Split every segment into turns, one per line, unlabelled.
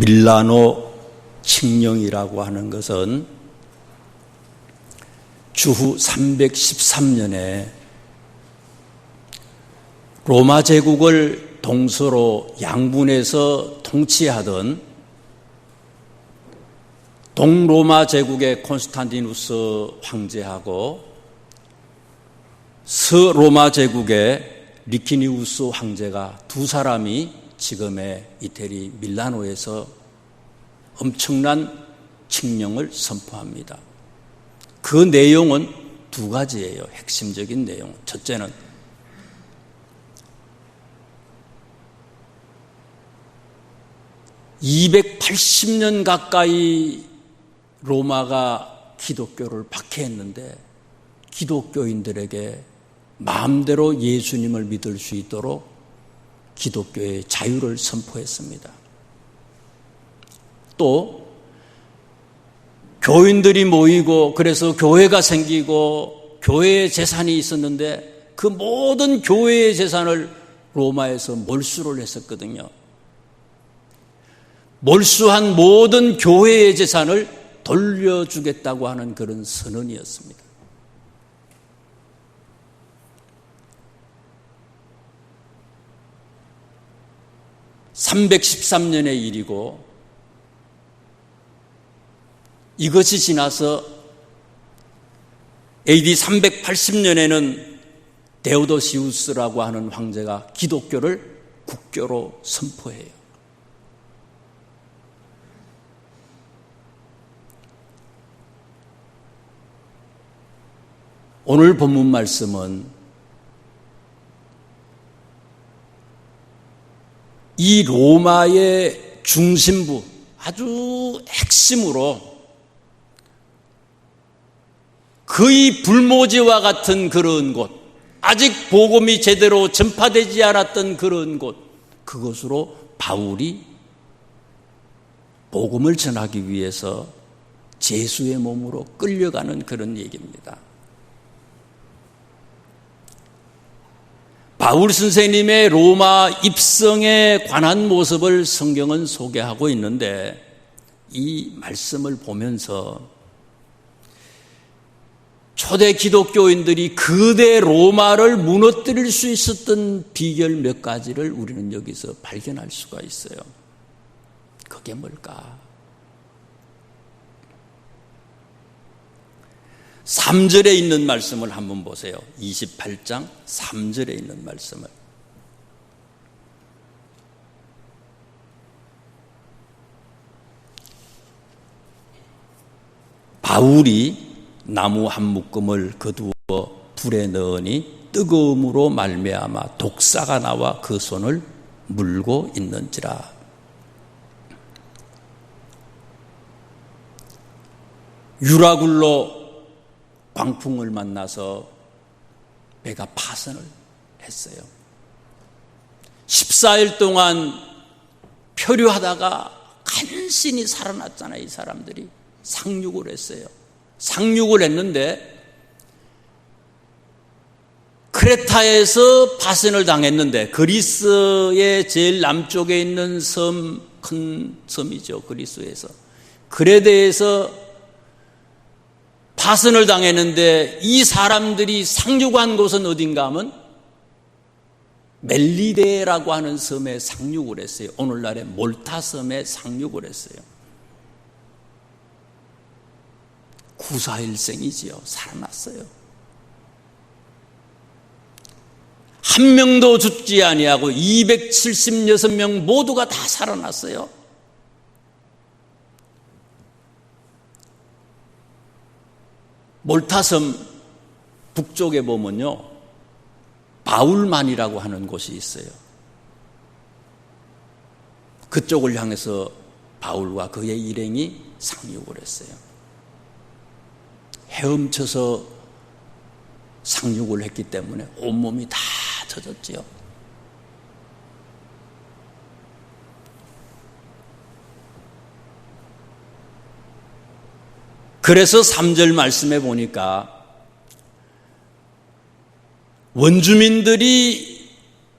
밀라노 칙령이라고 하는 것은 주후 313년에 로마 제국을 동서로 양분해서 통치하던 동로마 제국의 콘스탄티누스 황제하고 서로마 제국의 리키니우스 황제가 두 사람이 지금의 이태리 밀라노에서 엄청난 칙령을 선포합니다. 그 내용은 두 가지예요. 핵심적인 내용. 첫째는 (280년) 가까이 로마가 기독교를 박해했는데 기독교인들에게 마음대로 예수님을 믿을 수 있도록 기독교의 자유를 선포했습니다. 또 교인들이 모이고 그래서 교회가 생기고 교회의 재산이 있었는데 그 모든 교회의 재산을 로마에서 몰수를 했었거든요. 몰수한 모든 교회의 재산을 돌려주겠다고 하는 그런 선언이었습니다. (313년의) 일이고 이것이 지나서 AD 380년에는 데오도시우스라고 하는 황제가 기독교를 국교로 선포해요. 오늘 본문 말씀은 이 로마의 중심부, 아주 핵심으로 거의 불모지와 같은 그런 곳, 아직 복음이 제대로 전파되지 않았던 그런 곳, 그곳으로 바울이 복음을 전하기 위해서 제수의 몸으로 끌려가는 그런 얘기입니다. 바울 선생님의 로마 입성에 관한 모습을 성경은 소개하고 있는데 이 말씀을 보면서 초대 기독교인들이 거대 로마를 무너뜨릴 수 있었던 비결 몇 가지를 우리는 여기서 발견할 수가 있어요. 그게 뭘까? 3절에 있는 말씀을 한번 보세요. 28장 3절에 있는 말씀을. 바울이 나무 한 묶음을 거두어 불에 넣으니 뜨거움으로 말미암아 독사가 나와 그 손을 물고 있는지라. 유라굴로 광풍을 만나서 배가 파선을 했어요. 14일 동안 표류하다가 간신히 살아났잖아요. 이 사람들이 상륙을 했어요. 상륙을 했는데 크레타에서 파선을 당했는데 그리스의 제일 남쪽에 있는 섬, 큰 섬이죠. 그리스에서 크레데에서 파선을 당했는데 이 사람들이 상륙한 곳은 어딘가 하면 멜리데라고 하는 섬에 상륙을 했어요. 오늘날의 몰타 섬에 상륙을 했어요. 구사일생이지요. 살아났어요. 한 명도 죽지 아니하고 276명 모두가 다 살아났어요. 몰타섬 북쪽에 보면요, 바울만이라고 하는 곳이 있어요. 그쪽을 향해서 바울과 그의 일행이 상륙을 했어요. 헤엄쳐서 상륙을 했기 때문에 온몸이 다 젖었지요. 그래서 3절 말씀에 보니까 원주민들이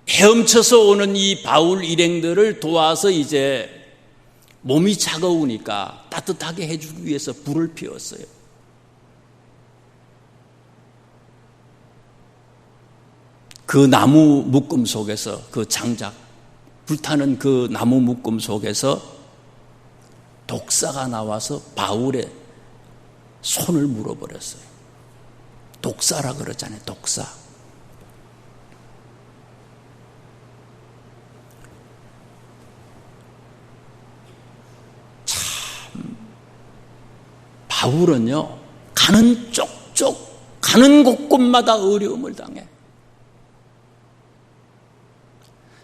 헤엄쳐서 오는 이 바울 일행들을 도와서 이제 몸이 차가우니까 따뜻하게 해주기 위해서 불을 피웠어요. 그 나무 묶음 속에서, 그 장작, 불타는 그 나무 묶음 속에서 독사가 나와서 바울의 손을 물어버렸어요. 독사라 그러잖아요. 독사. 참 바울은요, 가는 쪽쪽, 가는 곳곳마다 어려움을 당해.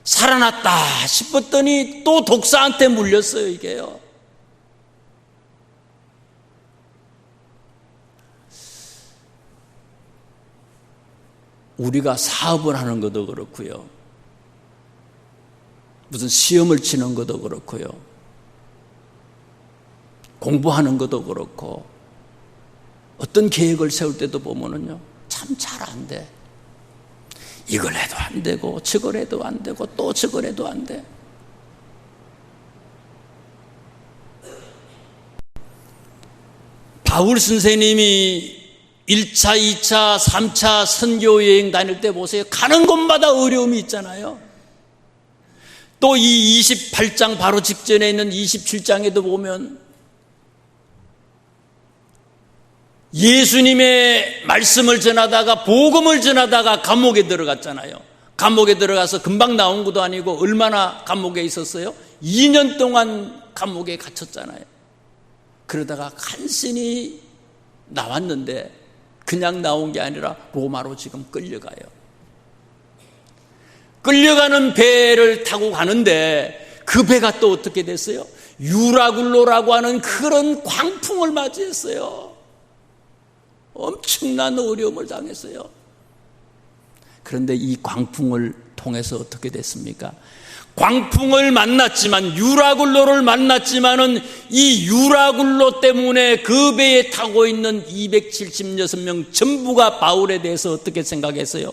살아났다 싶었더니 또 독사한테 물렸어요, 이게요. 우리가 사업을 하는 것도 그렇고요. 무슨 시험을 치는 것도 그렇고요. 공부하는 것도 그렇고, 어떤 계획을 세울 때도 보면은요, 참 잘 안 돼. 이걸 해도 안 되고, 저걸 해도 안 되고, 또 저걸 해도 안 돼. 바울 선생님이 1차, 2차, 3차 선교 여행 다닐 때 보세요. 가는 곳마다 어려움이 있잖아요. 또 이 28장 바로 직전에 있는 27장에도 보면 예수님의 말씀을 전하다가, 복음을 전하다가 감옥에 들어갔잖아요. 감옥에 들어가서 금방 나온 것도 아니고 얼마나 감옥에 있었어요? 2년 동안 감옥에 갇혔잖아요. 그러다가 간신히 나왔는데 그냥 나온 게 아니라 로마로 지금 끌려가요. 끌려가는 배를 타고 가는데 그 배가 또 어떻게 됐어요? 유라굴로라고 하는 그런 광풍을 맞이했어요. 엄청난 어려움을 당했어요. 그런데 이 광풍을 통해서 어떻게 됐습니까? 광풍을 만났지만, 유라굴로를 만났지만은 이 유라굴로 때문에 그 배에 타고 있는 276명 전부가 바울에 대해서 어떻게 생각했어요?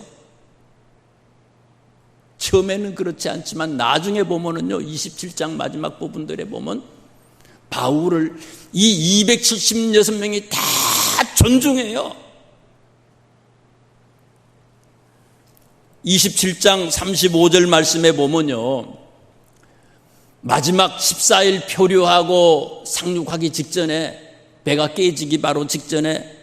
처음에는 그렇지 않지만 나중에 보면은요, 27장 마지막 부분들에 보면 바울을 이 276명이 다 존중해요. 27장 35절 말씀에 보면요, 마지막 14일 표류하고 상륙하기 직전에, 배가 깨지기 바로 직전에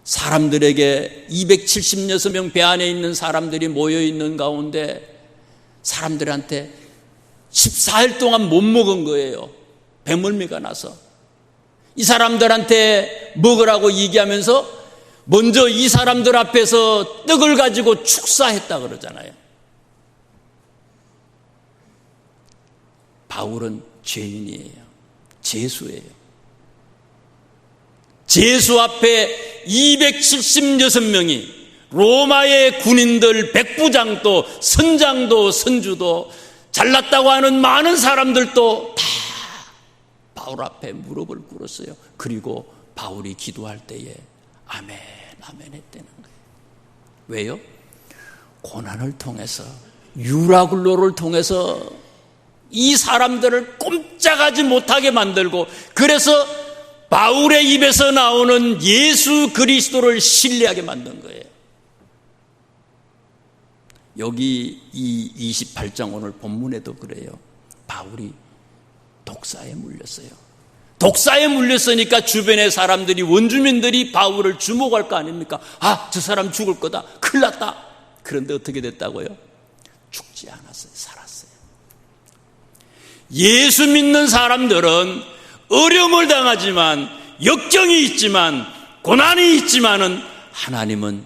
사람들에게, 276명 배 안에 있는 사람들이 모여있는 가운데 사람들한테 14일 동안 못 먹은 거예요. 배멀미가 나서. 이 사람들한테 먹으라고 얘기하면서 먼저 이 사람들 앞에서 떡을 가지고 축사했다 그러잖아요. 바울은 죄인이에요. 죄수예요. 죄수 앞에 276명이, 로마의 군인들, 백부장도, 선장도, 선주도, 잘났다고 하는 많은 사람들도 다 바울 앞에 무릎을 꿇었어요. 그리고 바울이 기도할 때에 아멘, 아멘 했다는 거예요. 왜요? 고난을 통해서, 유라굴로를 통해서 이 사람들을 꼼짝하지 못하게 만들고, 그래서 바울의 입에서 나오는 예수 그리스도를 신뢰하게 만든 거예요. 여기 이 28장 오늘 본문에도 그래요. 바울이 독사에 물렸어요. 독사에 물렸으니까 주변의 사람들이, 원주민들이 바울을 주목할 거 아닙니까? 아, 저 사람 죽을 거다. 큰일 났다. 그런데 어떻게 됐다고요? 죽지 않았어요. 살았어요. 예수 믿는 사람들은 어려움을 당하지만, 역경이 있지만, 고난이 있지만은 하나님은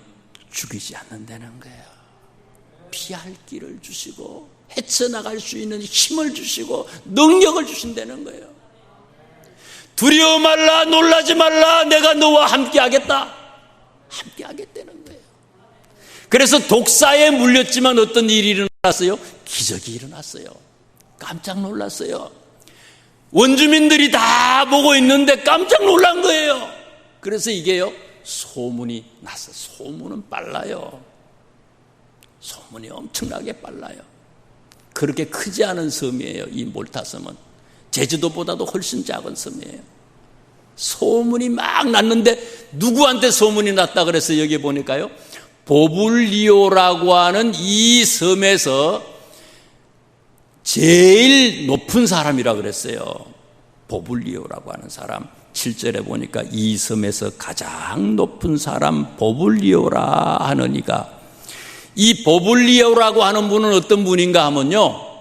죽이지 않는다는 거예요. 피할 길을 주시고 헤쳐나갈 수 있는 힘을 주시고 능력을 주신다는 거예요. 두려워 말라, 놀라지 말라, 내가 너와 함께 하겠다. 함께 하겠다는 거예요. 그래서 독사에 물렸지만 어떤 일이 일어났어요? 기적이 일어났어요. 깜짝 놀랐어요. 원주민들이 다 보고 있는데 깜짝 놀란 거예요. 그래서 이게요, 소문이 났어요. 소문은 빨라요. 소문이 엄청나게 빨라요. 그렇게 크지 않은 섬이에요, 이 몰타 섬은. 제주도보다도 훨씬 작은 섬이에요. 소문이 막 났는데 누구한테 소문이 났다 그래서 여기 보니까요, 보블리오라고 하는 이 섬에서 제일 높은 사람이라 그랬어요. 보블리오라고 하는 사람. 7절에 보니까 이 섬에서 가장 높은 사람 보블리오라 하느니가, 이 보블리오라고 하는 분은 어떤 분인가 하면요,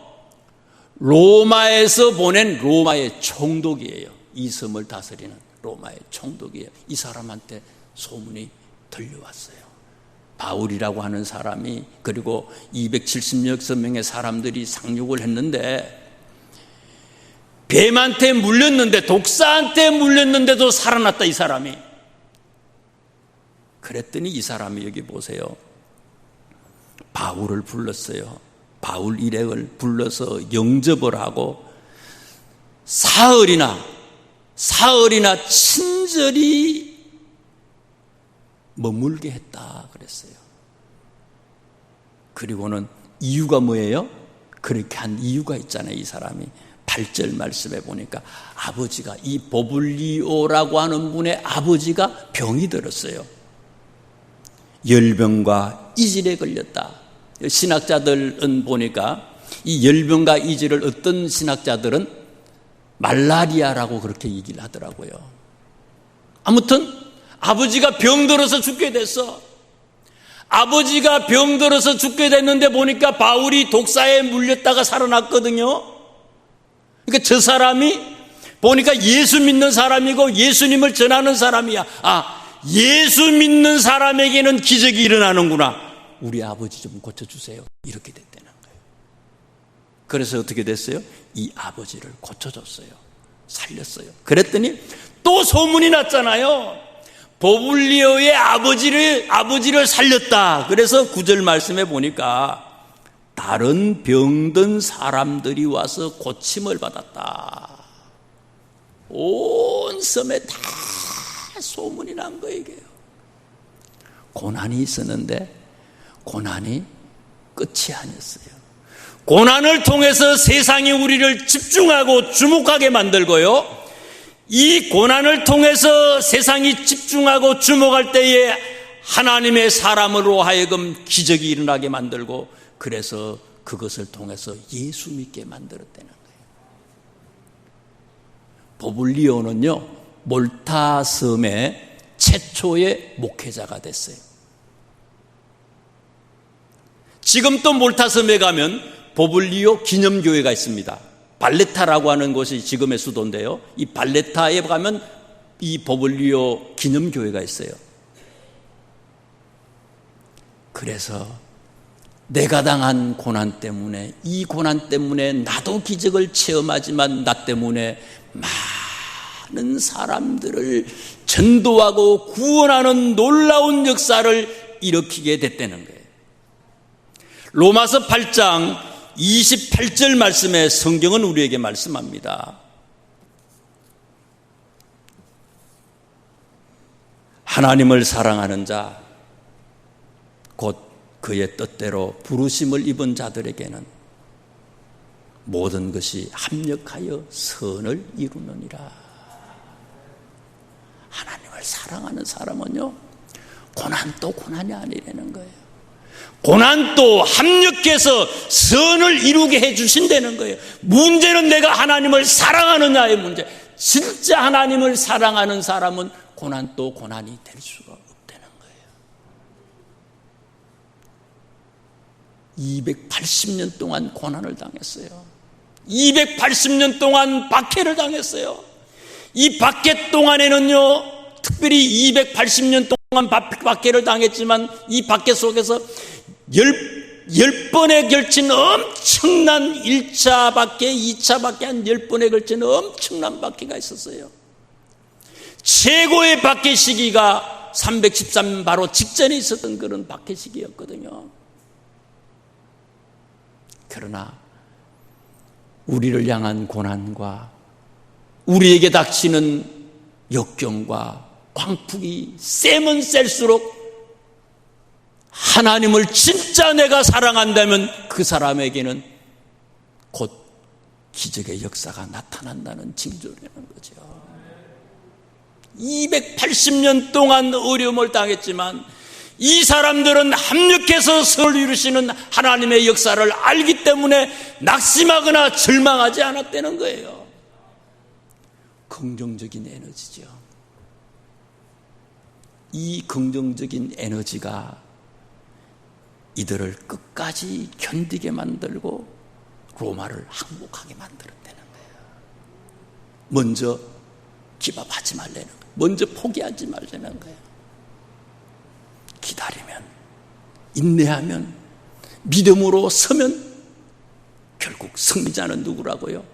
로마에서 보낸 로마의 총독이에요. 이 섬을 다스리는 로마의 총독이에요. 이 사람한테 소문이 들려왔어요. 바울이라고 하는 사람이, 그리고 270여 명의 사람들이 상륙을 했는데 뱀한테 물렸는데, 독사한테 물렸는데도 살아났다, 이 사람이. 그랬더니 이 사람이 여기 보세요, 바울을 불렀어요. 바울 일행을 불러서 영접을 하고 사흘이나 친절히 머물게 했다 그랬어요. 그리고는 이유가 뭐예요? 그렇게 한 이유가 있잖아요. 이 사람이 8절 말씀에 보니까 아버지가, 이 보블리오라고 하는 분의 아버지가 병이 들었어요. 열병과 이질에 걸렸다. 신학자들은 보니까 이 열병과 이질을 어떤 신학자들은 말라리아라고 그렇게 얘기를 하더라고요. 아무튼 아버지가 병들어서 죽게 됐어. 아버지가 병들어서 죽게 됐는데 보니까 바울이 독사에 물렸다가 살아났거든요. 그러니까 저 사람이 보니까 예수 믿는 사람이고 예수님을 전하는 사람이야. 예수 믿는 사람에게는 기적이 일어나는구나. 우리 아버지 좀 고쳐주세요. 이렇게 됐다는 거예요. 그래서 어떻게 됐어요? 이 아버지를 고쳐줬어요. 살렸어요. 그랬더니 또 소문이 났잖아요. 보블리오의 아버지를 살렸다. 그래서 9절 말씀에 보니까 다른 병든 사람들이 와서 고침을 받았다. 온 섬에 다 소문이 난 거예요. 이게요. 고난이 있었는데 고난이 끝이 아니었어요. 고난을 통해서 세상이 우리를 집중하고 주목하게 만들고요, 이 고난을 통해서 세상이 집중하고 주목할 때에 하나님의 사람으로 하여금 기적이 일어나게 만들고, 그래서 그것을 통해서 예수 믿게 만들었다는 거예요. 보블리오는요, 몰타 섬의 최초의 목회자가 됐어요. 지금 또 몰타 섬에 가면 보블리오 기념교회가 있습니다. 발레타라고 하는 곳이 지금의 수도인데요, 이 발레타에 가면 이 보블리오 기념교회가 있어요. 그래서 내가 당한 고난 때문에, 이 고난 때문에 나도 기적을 체험하지만 나 때문에 많은 사람들을 전도하고 구원하는 놀라운 역사를 일으키게 됐다는 거예요. 로마서 8장 28절 말씀에 성경은 우리에게 말씀합니다. 하나님을 사랑하는 자, 곧 그의 뜻대로 부르심을 입은 자들에게는 모든 것이 합력하여 선을 이루느니라. 하나님을 사랑하는 사람은요, 고난도 고난이 아니라는 거예요. 고난도 합력해서 선을 이루게 해주신다는 거예요. 문제는 내가 하나님을 사랑하느냐의 문제. 진짜 하나님을 사랑하는 사람은 고난도 고난이 될 수가 없다는 거예요. 280년 동안 고난을 당했어요. 280년 동안 박해를 당했어요. 이 박해 동안에는요, 특별히 280년 동안 박해를 당했지만 이 박해 속에서 10번에 걸친 엄청난 1차 박해, 2차 박해, 한 10번에 걸친 엄청난 박해가 있었어요. 최고의 박해 시기가 313 바로 직전에 있었던 그런 박해 시기였거든요. 그러나 우리를 향한 고난과 우리에게 닥치는 역경과 광풍이 세면 셀수록 하나님을 진짜 내가 사랑한다면 그 사람에게는 곧 기적의 역사가 나타난다는 징조라는 거죠. 280년 동안 어려움을 당했지만 이 사람들은 합력해서 선을 이루시는 하나님의 역사를 알기 때문에 낙심하거나 절망하지 않았다는 거예요. 긍정적인 에너지죠. 이 긍정적인 에너지가 이들을 끝까지 견디게 만들고 로마를 항복하게 만들었다는 거예요. 먼저 기밥하지 말라는 거예요. 먼저 포기하지 말라는 거예요. 기다리면, 인내하면, 믿음으로 서면 결국 승리자는 누구라고요?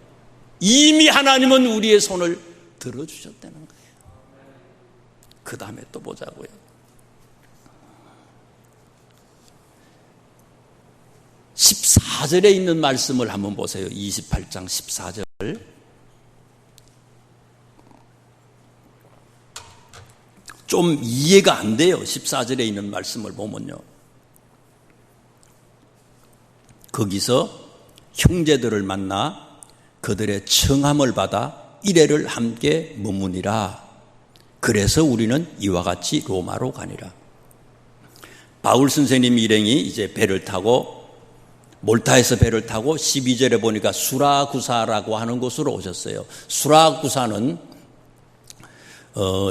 이미 하나님은 우리의 손을 들어주셨다는 거예요. 그 다음에 또 보자고요. 14절에 있는 말씀을 한번 보세요. 28장 14절. 좀 이해가 안 돼요. 14절에 있는 말씀을 보면요. 거기서 형제들을 만나 그들의 청함을 받아 이레를 함께 머무니라. 그래서 우리는 이와 같이 로마로 가니라. 바울 선생님 일행이 이제 배를 타고 몰타에서 배를 타고 12절에 보니까 수라구사라고 하는 곳으로 오셨어요. 수라구사는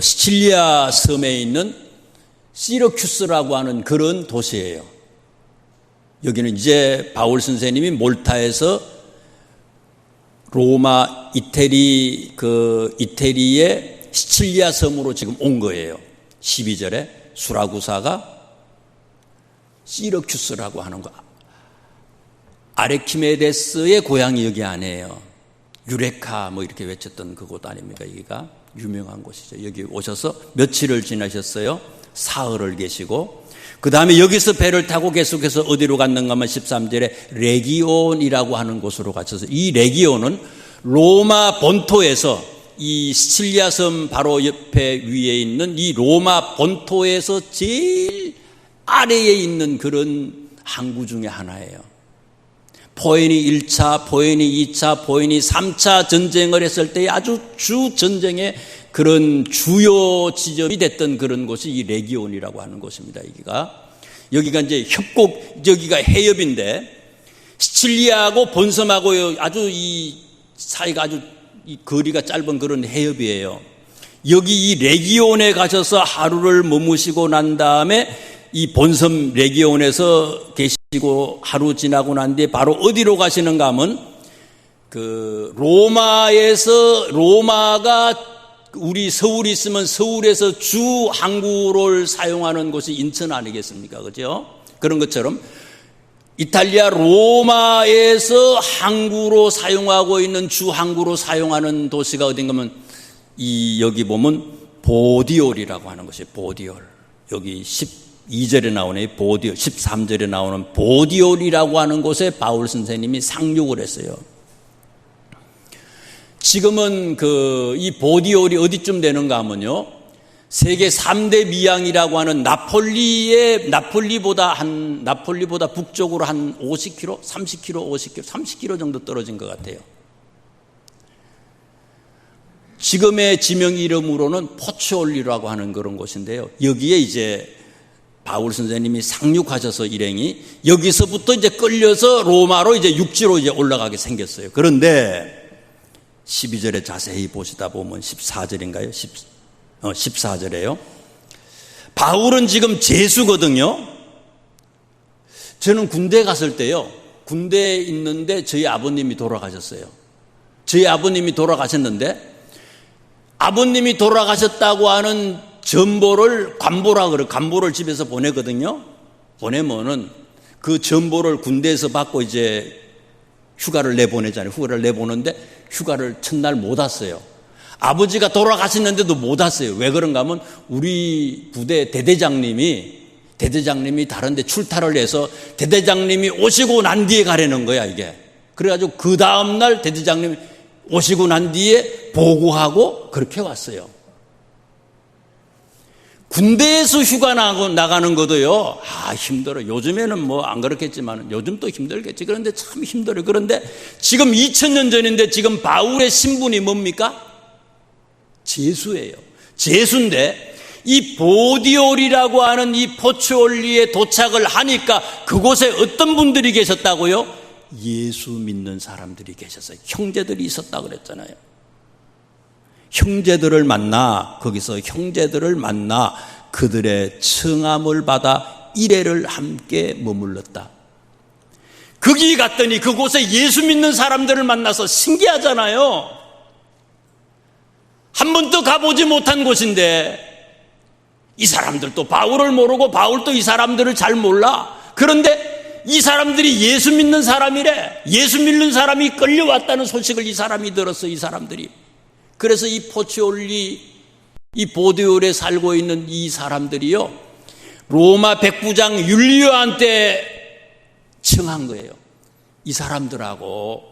시칠리아 섬에 있는 시러큐스라고 하는 그런 도시예요. 여기는 이제 바울 선생님이 몰타에서 로마 이태리의 시칠리아 섬으로 지금 온 거예요. 12절에 수라구사가 시러큐스라고 하는 거. 아르키메데스의 고향이 여기 아니에요. 유레카 뭐 이렇게 외쳤던 그곳 아닙니까? 여기가 유명한 곳이죠. 여기 오셔서 며칠을 지나셨어요. 사흘을 계시고 그 다음에 여기서 배를 타고 계속해서 어디로 갔는가 하면 13절에 레기온이라고 하는 곳으로 가셔서 이 레기온은 로마 본토에서 이 시칠리아 섬 바로 옆에 위에 있는 이 로마 본토에서 제일 아래에 있는 그런 항구 중에 하나예요. 포에니 1차, 포에니 2차, 포에니 3차 전쟁을 했을 때 아주 주 전쟁의 그런 주요 지점이 됐던 그런 곳이 이 레기온이라고 하는 곳입니다. 여기가 이제 여기가 해협인데 시칠리아하고 본섬하고 아주 이 사이가 아주 이 거리가 짧은 그런 해협이에요. 여기 이 레기온에 가셔서 하루를 머무시고 난 다음에 이 본섬 레기온에서 계시고 하루 지나고 난 뒤에 바로 어디로 가시는가 하면 그 로마가 우리 서울이 있으면 서울에서 주 항구를 사용하는 곳이 인천 아니겠습니까? 그죠? 그런 것처럼 이탈리아 로마에서 항구로 사용하고 있는 주 항구로 사용하는 도시가 어딘가 하면 여기 보면 보디올이라고 하는 것이에요. 보디올. 여기 12절에 나오는 보디올, 13절에 나오는 보디올이라고 하는 곳에 바울 선생님이 상륙을 했어요. 지금은 이 보디올이 어디쯤 되는가 하면요. 세계 3대 미항이라고 하는 나폴리보다 북쪽으로 한 50km, 30km 정도 떨어진 것 같아요. 지금의 지명 이름으로는 포치올리라고 하는 그런 곳인데요. 여기에 이제 바울 선생님이 상륙하셔서 일행이 여기서부터 이제 끌려서 로마로 이제 육지로 이제 올라가게 생겼어요. 그런데 12절에 자세히 보시다 보면 14절인가요? 14절에요. 바울은 지금 제수거든요. 저는 군대 갔을 때요. 군대에 있는데 저희 아버님이 돌아가셨어요. 저희 아버님이 돌아가셨는데 아버님이 돌아가셨다고 하는 전보를 관보를 집에서 보내거든요. 보내면은 그 전보를 군대에서 받고 이제 휴가를 내보내잖아요. 휴가를 내보는데 휴가를 첫날 못 왔어요. 아버지가 돌아가셨는데도 못 왔어요. 왜 그런가 하면 우리 부대 대대장님이 다른데 출타를 해서 대대장님이 오시고 난 뒤에 가려는 거야 이게. 그래가지고 그 다음날 대대장님이 오시고 난 뒤에 보고하고 그렇게 왔어요. 군대에서 휴가 나가는 것도요, 힘들어. 요즘에는 뭐 안 그렇겠지만, 요즘 또 힘들겠지. 그런데 참 힘들어요. 그런데 지금 2000년 전인데 지금 바울의 신분이 뭡니까? 제수예요. 제수인데, 이 보디올이라고 하는 이 포추올리에 도착을 하니까 그곳에 어떤 분들이 계셨다고요? 예수 믿는 사람들이 계셨어요. 형제들이 있었다고 그랬잖아요. 형제들을 만나, 거기서 형제들을 만나 그들의 청함을 받아 이래를 함께 머물렀다. 거기 갔더니 그곳에 예수 믿는 사람들을 만나서 신기하잖아요. 한 번도 가보지 못한 곳인데 이 사람들도 바울을 모르고 바울도 이 사람들을 잘 몰라. 그런데 이 사람들이 예수 믿는 사람이래. 예수 믿는 사람이 끌려왔다는 소식을 이 사람이 들었어. 이 사람들이. 그래서 이 포추올리, 이 보디올에 살고 있는 이 사람들이요, 로마 백부장 율리오한테 청한 거예요. 이 사람들하고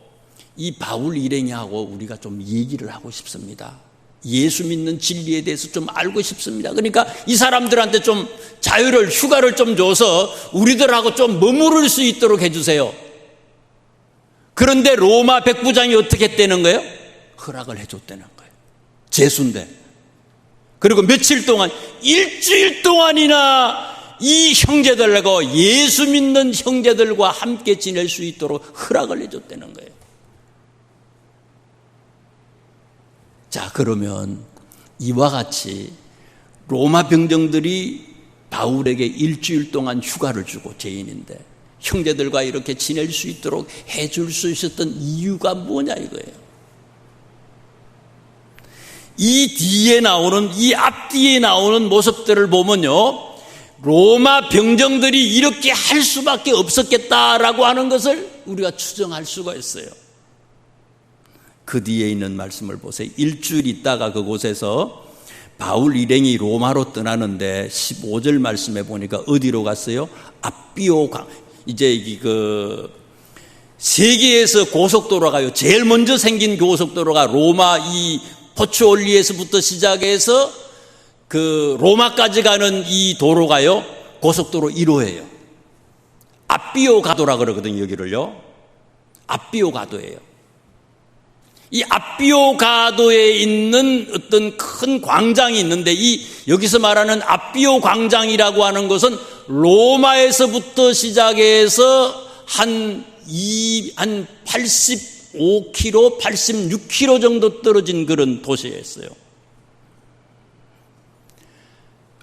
이 바울 일행이하고 우리가 좀 얘기를 하고 싶습니다. 예수 믿는 진리에 대해서 좀 알고 싶습니다. 그러니까 이 사람들한테 좀 자유를, 휴가를 좀 줘서 우리들하고 좀 머무를 수 있도록 해주세요. 그런데 로마 백부장이 어떻게 했다는 거예요? 허락을 해줬다는 거예요. 제수인데. 그리고 며칠 동안, 일주일 동안이나 이 형제들하고 예수 믿는 형제들과 함께 지낼 수 있도록 허락을 해줬다는 거예요. 자, 그러면 이와 같이 로마 병정들이 바울에게 일주일 동안 휴가를 주고, 죄인인데 형제들과 이렇게 지낼 수 있도록 해줄 수 있었던 이유가 뭐냐 이거예요. 이 뒤에 나오는, 이 앞뒤에 나오는 모습들을 보면요, 로마 병정들이 이렇게 할 수밖에 없었겠다라고 하는 것을 우리가 추정할 수가 있어요. 그 뒤에 있는 말씀을 보세요. 일주일 있다가 그곳에서 바울 일행이 로마로 떠나는데 15절 말씀에 보니까 어디로 갔어요? 앞비오 강. 이제 세계에서 고속도로가요, 제일 먼저 생긴 고속도로가 로마 이 포추올리에서부터 시작해서 그 로마까지 가는 이 도로가요, 고속도로 1호예요. 앞비오 가도라 그러거든요, 여기를요. 앞비오 가도예요. 이 앞비오 가도에 있는 어떤 큰 광장이 있는데, 여기서 말하는 앞비오 광장이라고 하는 것은 로마에서부터 시작해서 한 85km, 86km 정도 떨어진 그런 도시였어요.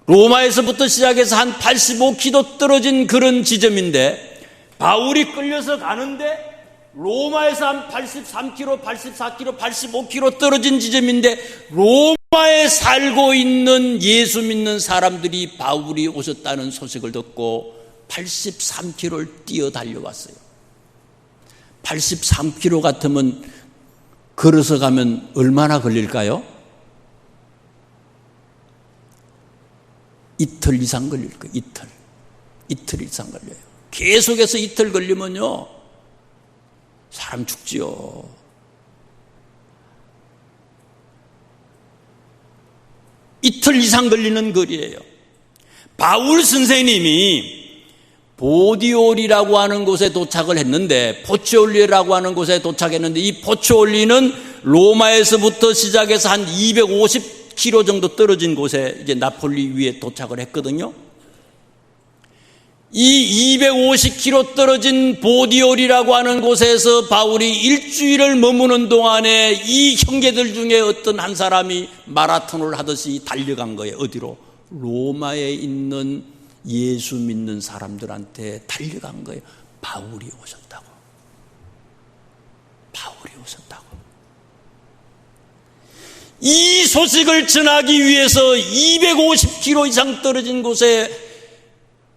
로마에서부터 시작해서 한 85km 떨어진 그런 지점인데, 바울이 끌려서 가는데 로마에서 한 83km, 84km, 85km 떨어진 지점인데, 로마에 살고 있는 예수 믿는 사람들이 바울이 오셨다는 소식을 듣고 83km를 뛰어 달려왔어요. 83km 같으면 걸어서 가면 얼마나 걸릴까요? 이틀 이상 걸릴 거예요. 이틀 이상 걸려요. 계속해서 이틀 걸리면요, 사람 죽지요. 이틀 이상 걸리는 거리예요. 바울 선생님이 보디올이라고 하는 곳에 도착을 했는데, 포추올리라고 하는 곳에 도착했는데, 이 포추올리는 로마에서부터 시작해서 한 250km 정도 떨어진 곳에 이제 나폴리 위에 도착을 했거든요. 이 250km 떨어진 보디올이라고 하는 곳에서 바울이 일주일을 머무는 동안에 이 형제들 중에 어떤 한 사람이 마라톤을 하듯이 달려간 거예요. 어디로? 로마에 있는 예수 믿는 사람들한테 달려간 거예요. 바울이 오셨다고. 바울이 오셨다고. 이 소식을 전하기 위해서 250km 이상 떨어진 곳에,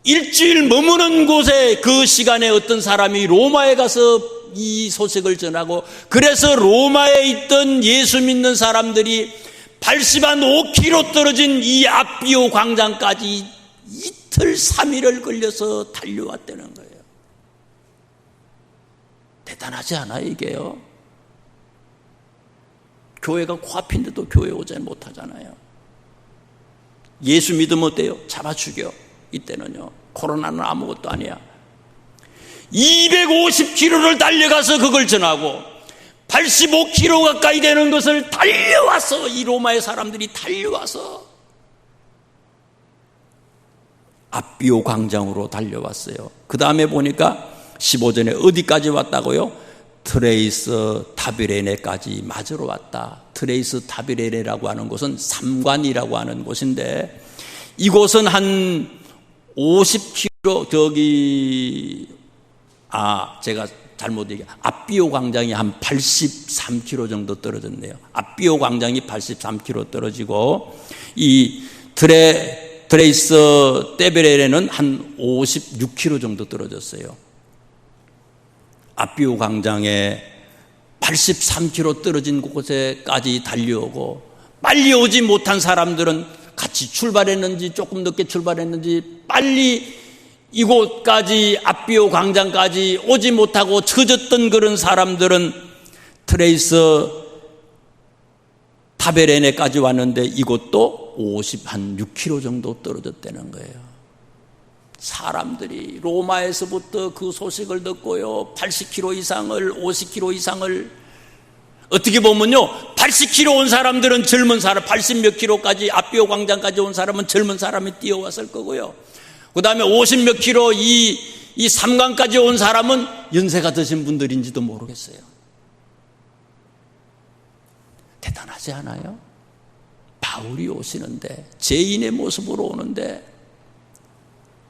일주일 머무는 곳에 그 시간에 어떤 사람이 로마에 가서 이 소식을 전하고, 그래서 로마에 있던 예수 믿는 사람들이 85km 떨어진 이 앞비오 광장까지 이틀 3일을 걸려서 달려왔다는 거예요. 대단하지 않아요, 이게요? 교회가 코앞인데도 교회 오지 못하잖아요. 예수 믿으면 어때요? 잡아 죽여. 이때는요. 코로나는 아무것도 아니야. 250km를 달려가서 그걸 전하고 85km 가까이 되는 것을 달려와서, 이 로마의 사람들이 달려와서 아비오 광장으로 달려왔어요. 그 다음에 보니까 15절에 어디까지 왔다고요? 트레이스 타비레네까지 맞으러 왔다. 트레이스 타비레네라고 하는 곳은 삼관이라고 하는 곳인데, 이곳은 한 50km 제가 잘못 얘기했어요. 아비오 광장이 한 83km 정도 떨어졌네요. 아비오 광장이 83km 떨어지고, 이 트레이스 타비레네는 한 56km 정도 떨어졌어요. 아비오 광장에 83km 떨어진 곳에까지 달려오고, 빨리 오지 못한 사람들은 같이 출발했는지 조금 늦게 출발했는지 빨리 이곳까지, 아비오 광장까지 오지 못하고 처졌던 그런 사람들은 트레이스 타베레네까지 왔는데, 이곳도 56km 정도 떨어졌다는 거예요. 사람들이 로마에서부터 그 소식을 듣고요, 80km 이상을, 50km 이상을, 어떻게 보면요, 80km 온 사람들은 젊은 사람, 80몇 킬로까지 아비오 광장까지 온 사람은 젊은 사람이 뛰어왔을 거고요, 그 다음에 50몇 킬로 이 삼강까지 온 사람은 연세가 드신 분들인지도 모르겠어요. 대단하지 않아요? 바울이 오시는데, 죄인의 모습으로 오는데,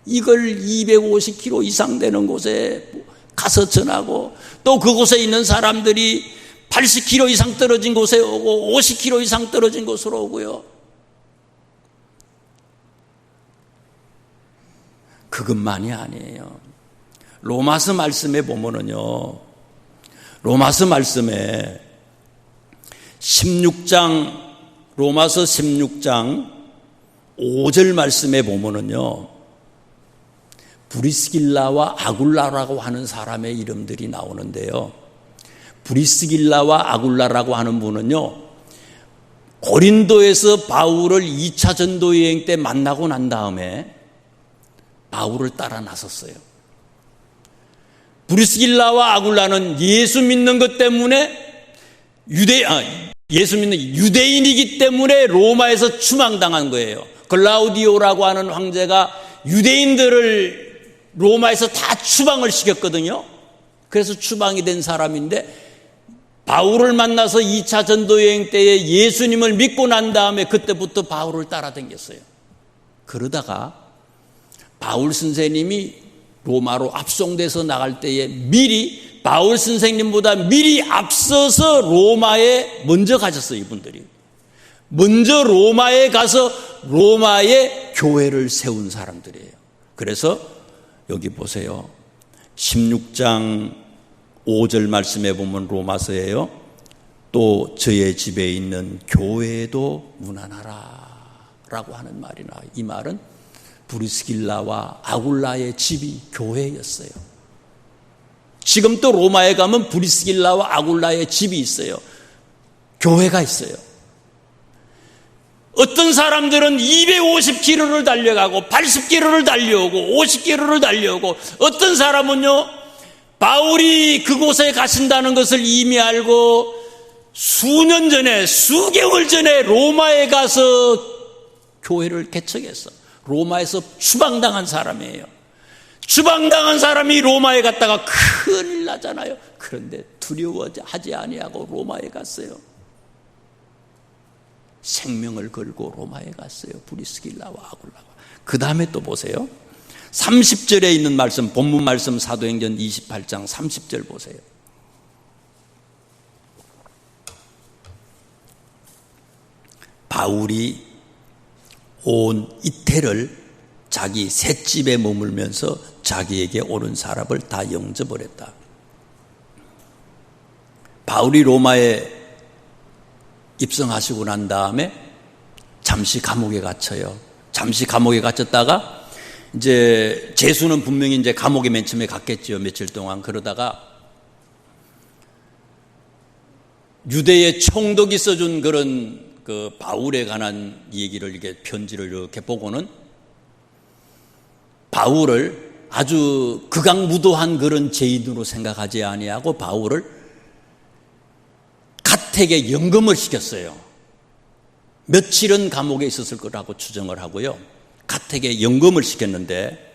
이걸 250km 이상 되는 곳에 가서 전하고, 또 그곳에 있는 사람들이 80km 이상 떨어진 곳에 오고 50km 이상 떨어진 곳으로 오고요. 그것만이 아니에요. 로마서 말씀에 보면은요, 로마서 말씀에 16장, 로마서 16장 5절 말씀에 보면은요, 브리스길라와 아굴라라고 하는 사람의 이름들이 나오는데요, 브리스길라와 아굴라라고 하는 분은요, 고린도에서 바울을 2차 전도 여행 때 만나고 난 다음에 바울을 따라 나섰어요. 브리스길라와 아굴라는 예수 믿는 것 때문에 예수 믿는 유대인이기 때문에 로마에서 추방당한 거예요. 글라우디오라고 하는 황제가 유대인들을 로마에서 다 추방을 시켰거든요. 그래서 추방이 된 사람인데, 바울을 만나서 2차 전도여행 때에 예수님을 믿고 난 다음에 그때부터 바울을 따라다녔어요. 그러다가 바울 선생님이 로마로 압송돼서 나갈 때에 미리, 바울 선생님보다 미리 앞서서 로마에 먼저 가셨어요. 이분들이 먼저 로마에 가서 로마에 교회를 세운 사람들이에요. 그래서 여기 보세요, 16장 5절 말씀에 보면 로마서예요. 또 저의 집에 있는 교회도 문안하라 라고 하는 말이 나와요. 이 말은 브리스길라와 아굴라의 집이 교회였어요. 지금 또 로마에 가면 브리스길라와 아굴라의 집이 있어요. 교회가 있어요. 어떤 사람들은 250km를 달려가고 80km를 달려오고 50km를 달려오고, 어떤 사람은요, 바울이 그곳에 가신다는 것을 이미 알고 수년 전에, 수개월 전에 로마에 가서 교회를 개척했어. 로마에서 추방당한 사람이에요. 추방당한 사람이 로마에 갔다가 큰일 나잖아요. 그런데 두려워하지 아니하고 로마에 갔어요. 생명을 걸고 로마에 갔어요. 브리스길라와 아굴라가. 그 다음에 또 보세요. 30절에 있는 말씀, 본문 말씀 사도행전 28장 30절 보세요. 바울이 온 이태를 자기 셋집에 머물면서 자기에게 오는 사람을 다 영접을 했다. 바울이 로마에 입성하시고 난 다음에 잠시 감옥에 갇혀요. 잠시 감옥에 갇혔다가 이제 제수는 분명히 이제 감옥에 맨 처음에 갔겠죠. 며칠 동안. 그러다가 유대의 총독이 써준 그런 그 바울에 관한 얘기를 이렇게 편지를 이렇게 보고는 바울을 아주 극악무도한 그런 죄인으로 생각하지 아니하고 바울을 가택에 연금을 시켰어요. 며칠은 감옥에 있었을 거라고 추정을 하고요. 가택에 연금을 시켰는데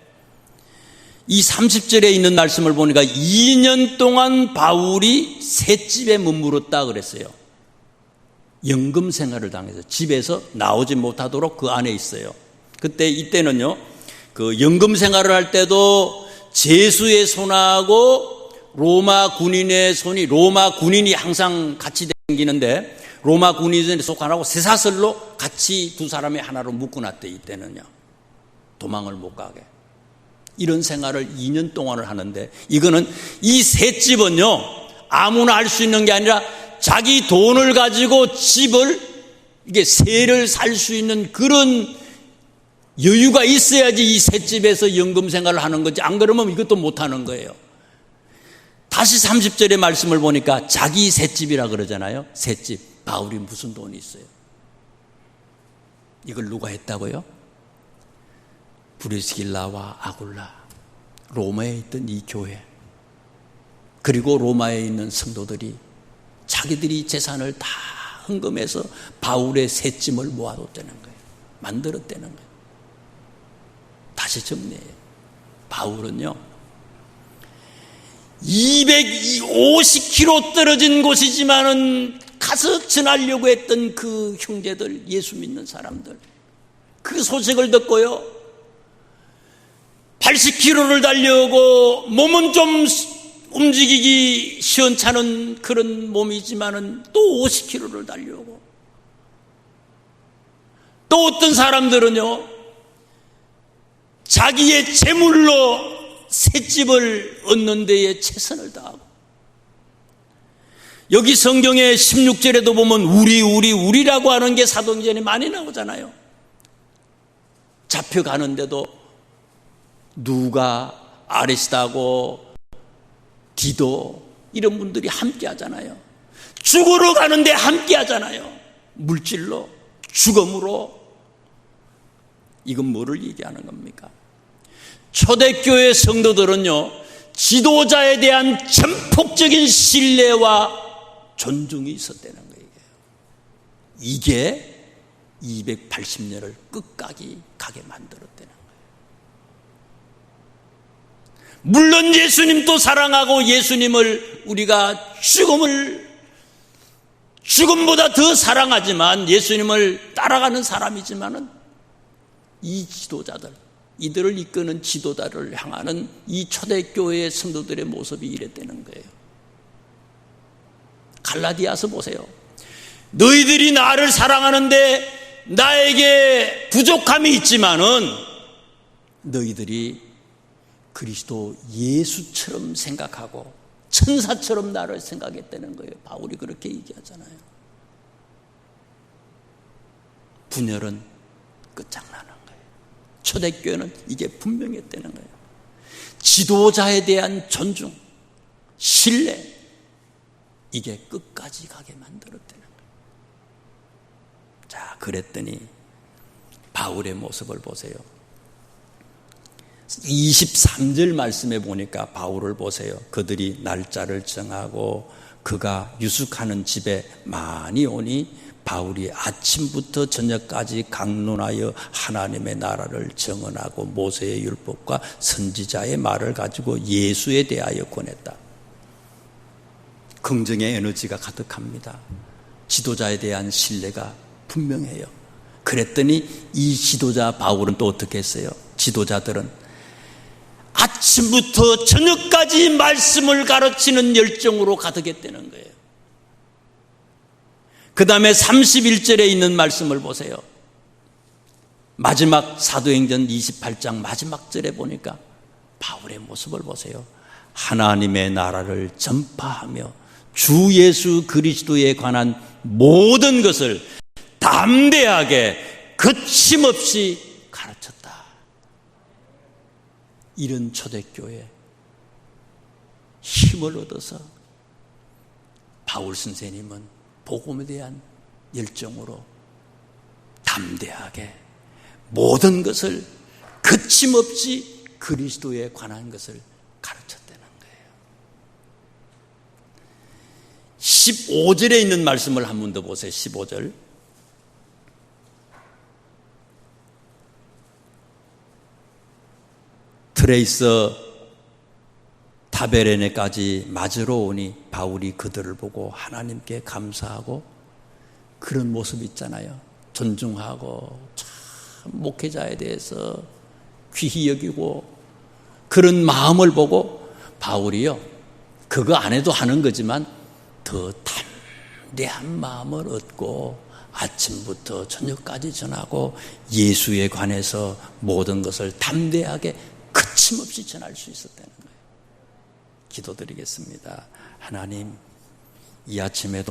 이 30절에 있는 말씀을 보니까 2년 동안 바울이 셋집에 머물렀다 그랬어요. 연금 생활을 당해서 집에서 나오지 못하도록 그 안에 있어요. 이때는요, 그 연금 생활을 할 때도 제수의 손하고 로마 군인의 손이, 로마 군인이 항상 같이 다니는데 로마 군인에 속하라고 쇠사슬로 같이 두 사람이 하나로 묶어놨대. 이때는요, 도망을 못 가게. 이런 생활을 2년 동안을 하는데, 이거는 이 셋집은요 아무나 할 수 있는 게 아니라 자기 돈을 가지고 집을 이게 세를 살 수 있는 그런 여유가 있어야지 이 셋집에서 연금 생활을 하는 거지, 안 그러면 이것도 못 하는 거예요. 다시 30절의 말씀을 보니까 자기 셋집이라 그러잖아요. 셋집. 바울이 무슨 돈이 있어요? 이걸 누가 했다고요? 브리스길라와 아굴라, 로마에 있던 이 교회, 그리고 로마에 있는 성도들이 자기들이 재산을 다 헌금해서 바울의 셋짐을 모아뒀다는 거예요. 만들었다는 거예요. 다시 정리해요. 바울은요 250km 떨어진 곳이지만은 가서 전하려고 했던 그 형제들, 예수 믿는 사람들, 그 소식을 듣고요 80km를 달려오고, 몸은 좀 움직이기 시원찮은 그런 몸이지만은 또 50km를 달려오고, 또 어떤 사람들은요 자기의 재물로 셋집을 얻는 데에 최선을 다하고, 여기 성경의 16절에도 보면 우리라고 하는 게 사도행전에 많이 나오잖아요. 잡혀가는데도 누가, 아리스다고, 디도 이런 분들이 함께 하잖아요. 죽으러 가는데 함께 하잖아요. 물질로, 죽음으로. 이건 뭐를 얘기하는 겁니까? 초대교회 성도들은요 지도자에 대한 전폭적인 신뢰와 존중이 있었다는 거예요. 이게 280년을 끝까지 가게 만들었다는 거예요. 물론 예수님도 사랑하고 예수님을 우리가 죽음보다 더 사랑하지만, 예수님을 따라가는 사람이지만은 이 지도자들, 이들을 이끄는 지도자를 향하는 이 초대교회의 성도들의 모습이 이랬다는 거예요. 갈라디아서 보세요. 너희들이 나를 사랑하는데 나에게 부족함이 있지만은 너희들이 그리스도 예수처럼 생각하고 천사처럼 나를 생각했다는 거예요. 바울이 그렇게 얘기하잖아요. 분열은 끝장나는 거예요. 초대교회는 이게 분명했다는 거예요. 지도자에 대한 존중, 신뢰, 이게 끝까지 가게 만들었다는 거예요. 자, 그랬더니 바울의 모습을 보세요. 23절 말씀에 보니까 바울을 보세요. 그들이 날짜를 정하고 그가 유숙하는 집에 많이 오니 바울이 아침부터 저녁까지 강론하여 하나님의 나라를 정언하고 모세의 율법과 선지자의 말을 가지고 예수에 대하여 권했다. 긍정의 에너지가 가득합니다. 지도자에 대한 신뢰가 분명해요. 그랬더니 이 지도자 바울은 또 어떻게 했어요? 지도자들은 아침부터 저녁까지 말씀을 가르치는 열정으로 가득했다는 거예요. 그 다음에 31절에 있는 말씀을 보세요. 마지막 사도행전 28장 마지막 절에 보니까 바울의 모습을 보세요. 하나님의 나라를 전파하며 주 예수 그리스도에 관한 모든 것을 담대하게 거침없이 가르쳤다. 이런 초대교회 힘을 얻어서 바울 선생님은 복음에 대한 열정으로 담대하게 모든 것을 거침없이 그리스도에 관한 것을 가르쳤다는 거예요. 15절에 있는 말씀을 한 번 더 보세요. 15절. 트레이서 타베레네까지 맞으러 오니 바울이 그들을 보고 하나님께 감사하고 그런 모습 있잖아요. 존중하고 참 목회자에 대해서 귀히 여기고 그런 마음을 보고 바울이요, 그거 안 해도 하는 거지만 더 담대한 마음을 얻고 아침부터 저녁까지 전하고 예수에 관해서 모든 것을 담대하게 거침없이 전할 수 있었다는 거예요. 기도드리겠습니다. 하나님, 이 아침에도